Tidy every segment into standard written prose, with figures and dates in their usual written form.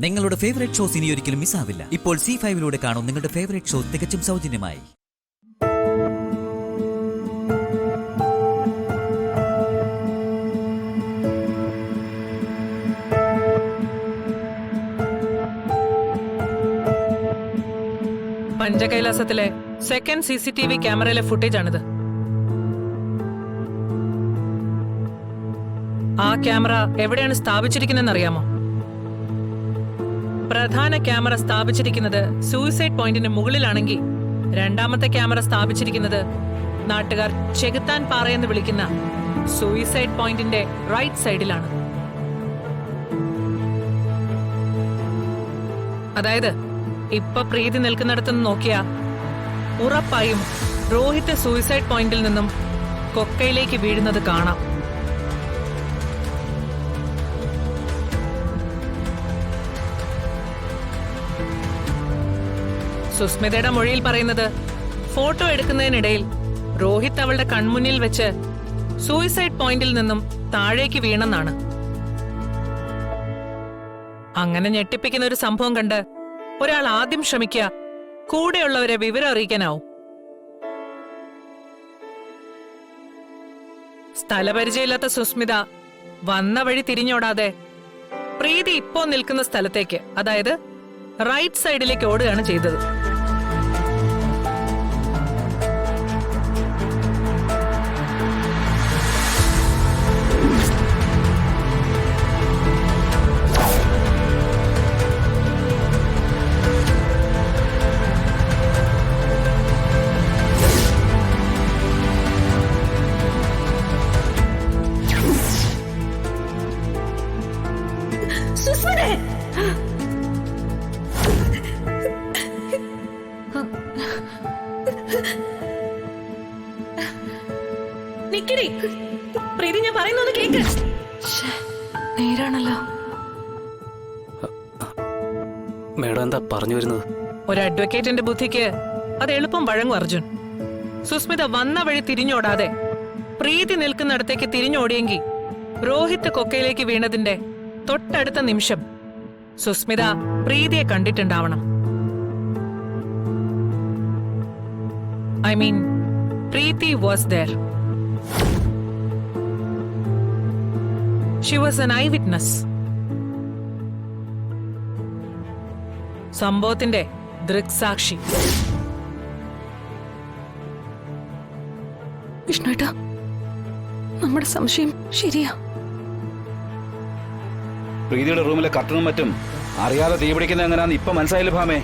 നിങ്ങളുടെ favourite shows ഇനി ഒരിക്കലും മിസ്സാവില്ല. ഇപ്പോൾ C5 കാണും നിങ്ങളുടെ ഫേവറേറ്റ് ഷോ തികച്ചും സൗജന്യമായി. പഞ്ചകൈലാസത്തിലെ സെക്കൻഡ് CCTV ക്യാമറയിലെ ഫുട്ടേജ് ആണിത്. ആ ക്യാമറ എവിടെയാണ് സ്ഥാപിച്ചിരിക്കുന്നതെന്ന് അറിയാമോ? പ്രധാന ക്യാമറ സ്ഥാപിച്ചിരിക്കുന്നത് സൂയിസൈഡ് പോയിന്റിന് മുകളിലാണെങ്കിൽ രണ്ടാമത്തെ ക്യാമറ സ്ഥാപിച്ചിരിക്കുന്നത് നാട്ടുകാർ ചെകുത്താൻ പാറയെന്ന് വിളിക്കുന്ന സൂയിസൈഡ് പോയിന്റിന്റെ റൈറ്റ് സൈഡിലാണ്. അതായത് ഇപ്പൊ പ്രീതി നിൽക്കുന്നിടത്തുനിന്ന് നോക്കിയാ ഉറപ്പായും രോഹിത് സൂയിസൈഡ് പോയിന്റിൽ നിന്നും കൊക്കയിലേക്ക് വീഴുന്നത് കാണാം. സുസ്മിതയുടെ മൊഴിയിൽ പറയുന്നത് ഫോട്ടോ എടുക്കുന്നതിനിടയിൽ രോഹിത് അവളുടെ കൺമുന്നിൽ വെച്ച് സൂയിസൈഡ് പോയിന്റിൽ നിന്നും താഴേക്ക് വീണെന്നാണ്. അങ്ങനെ ഞെട്ടിപ്പിക്കുന്ന ഒരു സംഭവം കണ്ട് ഒരാൾ ആദ്യം ശ്രമിക്കുക കൂടെയുള്ളവരെ വിവരം അറിയിക്കാനാവും. സ്ഥലപരിചയമില്ലാത്ത സുസ്മിത വന്ന വഴി തിരിഞ്ഞോടാതെ പ്രീതി ഇപ്പോ നിൽക്കുന്ന സ്ഥലത്തേക്ക്, അതായത് റൈറ്റ് സൈഡിലേക്ക് ഓടുകയാണ് ചെയ്തത്. പ്രീതി, ഞാൻ പറയുന്നൊന്ന് കേക്ക്. നേരാണല്ലോ. മേഡം എന്താ പറഞ്ഞു വരുന്നത്? ഒരു അഡ്വക്കേറ്റിന്റെ ബുദ്ധിക്ക് അത് എളുപ്പം വഴങ്ങും അർജുൻ. സുസ്മിത വന്ന വഴി തിരിഞ്ഞോടാതെ പ്രീതി നിൽക്കുന്നിടത്തേക്ക് തിരിഞ്ഞോടിയെങ്കിൽ രോഹിത് കൊക്കയിലേക്ക് വീണതിന്റെ തൊട്ടടുത്ത നിമിഷം സുസ്മിത പ്രീതിയെ കണ്ടിട്ടുണ്ടാവണം. I mean Preethi was there. She was an eyewitness. സംഭവത്തിന്റെ ദൃക്സാക്ഷി. വിഷ്ണുട്ടാ, നമ്മുടെ സംശയം ശരിയാ. പ്രീതിയുടെ റൂമിലെ കർട്ടനും മറ്റും അറിയാതെ തീപിടിക്കുന്ന എങ്ങനെയാന്ന് ഇപ്പൊ മനസ്സിലായില്ല ഭാമേ.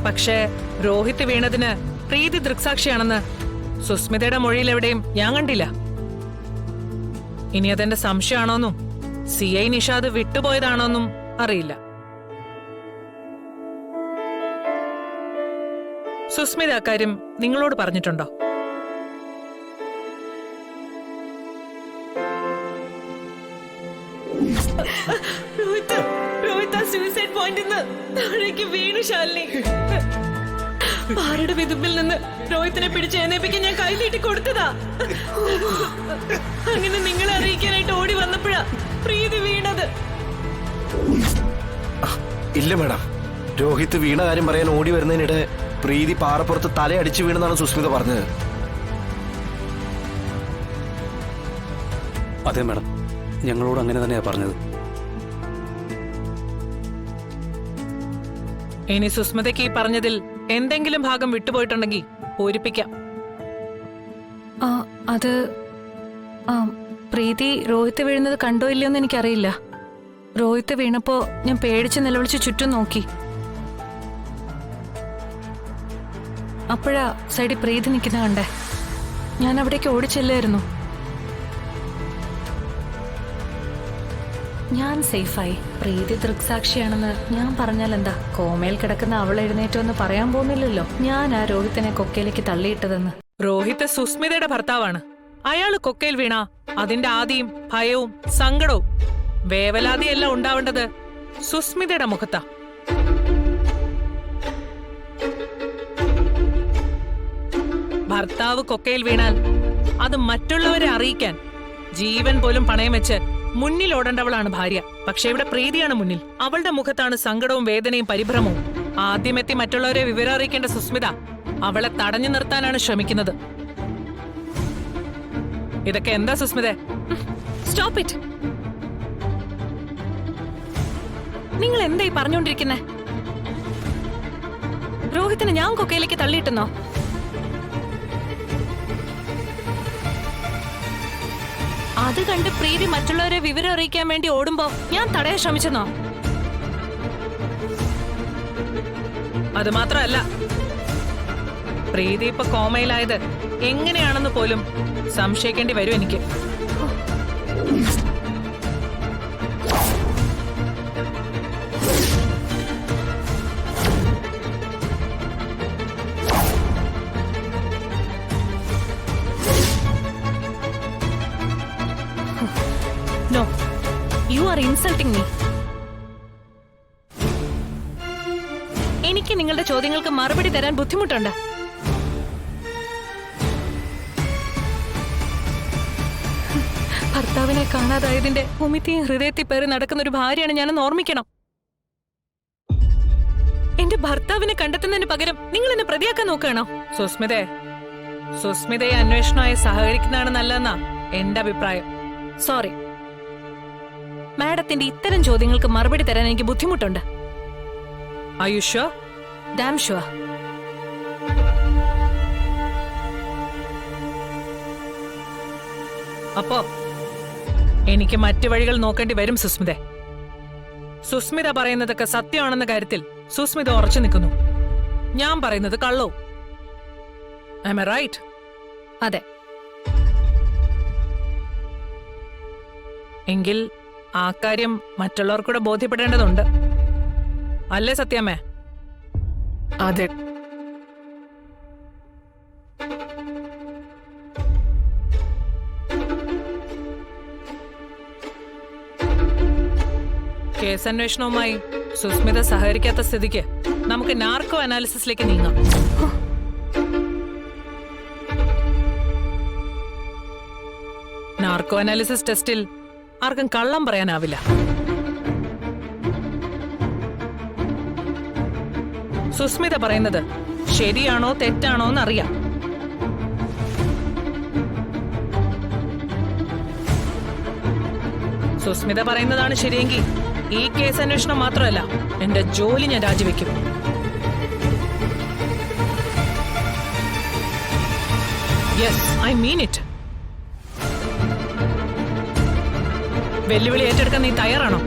പക്ഷേ രോഹിത് വീണതിന് പ്രീതി ദൃക്സാക്ഷിയാണെന്ന് സുസ്മിതയുടെ മൊഴിയിൽ എവിടെയും ഞാൻ കണ്ടില്ല. ഇനി അതെന്റെ സംശയമാണോന്നും CI നിഷാദ് വിട്ടുപോയതാണോന്നും അറിയില്ല. സുസ്മിത അക്കാര്യം നിങ്ങളോട് പറഞ്ഞിട്ടുണ്ടോ? സൂയിസൈഡ് പോയിന്റിൽ നിന്ന് താഴേക്ക് വീണു ശാലിനി. പാറയുടെ വിതുമ്പിൽ നിന്ന് രോഹിത്തിനെ പിടിച്ച് എഴുന്നേപ്പിക്കാൻ ഞാൻ കൈ നീട്ടി കൊടുത്തതാ. അങ്ങനെ നിങ്ങളെ അറിയിക്കാനായിട്ട് ഓടി വന്നപ്പോഴാ പ്രീതി വീണത്. ഇല്ല മേഡം, രോഹിത് വീണ കാര്യം പറയാൻ ഓടി വരുന്നതിനിടെ പ്രീതി പാറപ്പുറത്ത് തലയടിച്ചു വീണെന്നാണ് സുസ്മിത പറഞ്ഞത്. അതെ മേഡം, ഞങ്ങളോട് അങ്ങനെ തന്നെയാ പറഞ്ഞത്. ഇനി സുസ്മിതയ്ക്ക് ഈ പറഞ്ഞതിൽ എന്തെങ്കിലും ഭാഗം വിട്ടുപോയിട്ടുണ്ടെങ്കിൽ പൂരിപ്പിക്കാം. അത് പ്രീതി രോഹിത് വീഴുന്നത് കണ്ടോ ഇല്ലയോ എന്ന് എനിക്കറിയില്ല. രോഹിത് വീണപ്പോ ഞാൻ പേടിച്ച് നിലവിളിച്ച് ചുറ്റും നോക്കി. അപ്പോഴാ സൈഡിൽ പ്രീതി നിൽക്കുന്ന കണ്ടേ. ഞാൻ അവിടേക്ക് ഓടിച്ചെല്ലായിരുന്നു. ഞാൻ സേഫായി. പ്രീതി ദൃക്സാക്ഷിയാണെന്ന് ഞാൻ പറഞ്ഞാൽ എന്താ? കോമയിൽ കിടക്കുന്ന അവൾ എഴുന്നേറ്റോന്ന് പറയാൻ പോകുന്നില്ലല്ലോ ഞാൻ ആ രോഹിത്തിനെ കൊക്കയിലേക്ക് തള്ളിയിട്ടതെന്ന്. രോഹിത് സുസ്മിതയുടെ ഭർത്താവാണ്. അയാള് കൊക്കയിൽ വീണ അതിന്റെ ആദിയും ഭയവും സങ്കടവും വേവലാതിയെല്ലാം ഉണ്ടാവേണ്ടത് സുസ്മിതയുടെ മുഖത്താ. ഭർത്താവ് കൊക്കയിൽ വീണാൽ അത് മറ്റുള്ളവരെ അറിയിക്കാൻ ജീവൻ പോലും പണയം വെച്ച് മുന്നിൽ ഓടേണ്ടവളാണ് ഭാര്യ. പക്ഷെ ഇവിടെ പ്രീതിയാണ് മുന്നിൽ. അവളുടെ മുഖത്താണ് സങ്കടവും വേദനയും പരിഭ്രമവും. ആദ്യമെത്തി മറ്റുള്ളവരെ വിവരം അറിയിക്കേണ്ട സുസ്മിത അവളെ തടഞ്ഞു നിർത്താനാണ് ശ്രമിക്കുന്നത്. ഇതൊക്കെ എന്താ സുസ്മിത? Stop it. നിങ്ങൾ എന്തായി പറഞ്ഞുകൊണ്ടിരിക്കുന്നേ? രോഹിത്തിനെ ഞാൻ കൊക്കയിലേക്ക് തള്ളിയിട്ടെന്നോ? അത് കണ്ട് പ്രീതി മറ്റുള്ളവരെ വിവരം അറിയിക്കാൻ വേണ്ടി ഓടുമ്പോ ഞാൻ തടയാൻ ശ്രമിച്ചെന്നോ? അത് മാത്രമല്ല, പ്രീതി ഇപ്പൊ കോമയിലായത് എങ്ങനെയാണെന്ന് പോലും സംശയിക്കേണ്ടി വരും എനിക്ക്. No, you are insulting me. എനിക്ക് നിങ്ങളുടെ ചോദ്യങ്ങൾക്ക് മറുപടി തരാൻ ബുദ്ധിമുട്ടുണ്ട്. ഭർത്താവിനെ കാണാതായതിന്റെ ഭൂമിത്തെയും ഹൃദയത്തിൽ പേറി നടക്കുന്ന ഒരു ഭാര്യയാണ് ഞാനെന്ന് ഓർമ്മിക്കണം. എന്റെ ഭർത്താവിനെ കണ്ടെത്തുന്നതിന് പകരം നിങ്ങൾ എന്നെ പ്രതിയാക്കാൻ നോക്കുകയാണോ? സുസ്മിതയെ അന്വേഷണമായി സഹകരിക്കുന്നതാണ് നല്ലതെന്നാ എന്റെ അഭിപ്രായം. സോറി, മാഡത്തിന്റെ ഇത്തരം ചോദ്യങ്ങൾക്ക് മറുപടി തരാൻ എനിക്ക് ബുദ്ധിമുട്ടുണ്ട്. Are you sure? Damn sure. അപ്പോ എനിക്ക് മറ്റു വഴികൾ നോക്കേണ്ടി വരും സുസ്മിത. സുസ്മിത പറയുന്നതൊക്കെ സത്യമാണെന്ന കാര്യത്തിൽ സുസ്മിത ഉറച്ചു നിൽക്കുന്നു. ഞാൻ പറയുന്നത് കള്ളോ? Am I right? അതെ. എങ്കിൽ ആ കാര്യം മറ്റുള്ളവർക്കൂടെ ബോധ്യപ്പെടേണ്ടതുണ്ട്, അല്ലേ സത്യാമ്മേ? അതെ. കേസന്വേഷണവുമായി സുസ്മിത സഹകരിക്കാത്ത സ്ഥിതിക്ക് നമുക്ക് നാർക്കോ അനാലിസിസിലേക്ക് നീങ്ങാം. നാർക്കോ അനാലിസിസ് ടെസ്റ്റിൽ ആർക്കും കള്ളം പറയാനാവില്ല. സുസ്മിത പറയുന്നത് ശരിയാണോ തെറ്റാണോ എന്നറിയാം. സുസ്മിത പറയുന്നതാണ് ശരിയെങ്കിൽ ഈ കേസ് അന്വേഷണം മാത്രമല്ല, എന്റെ ജോലി ഞാൻ രാജിവെക്കും. Yes, I mean it. വെല്ലുവിളി ഏറ്റെടുക്കാൻ നീ തയ്യാറാണോ?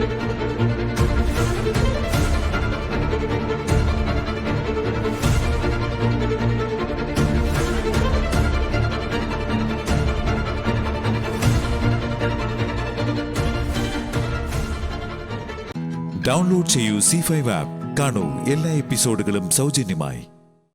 ഡൗൺലോഡ് ചെയ്യൂ C5 ആപ്പ്. കാണൂ എല്ലാ എപ്പിസോഡുകളും സൗജന്യമായി.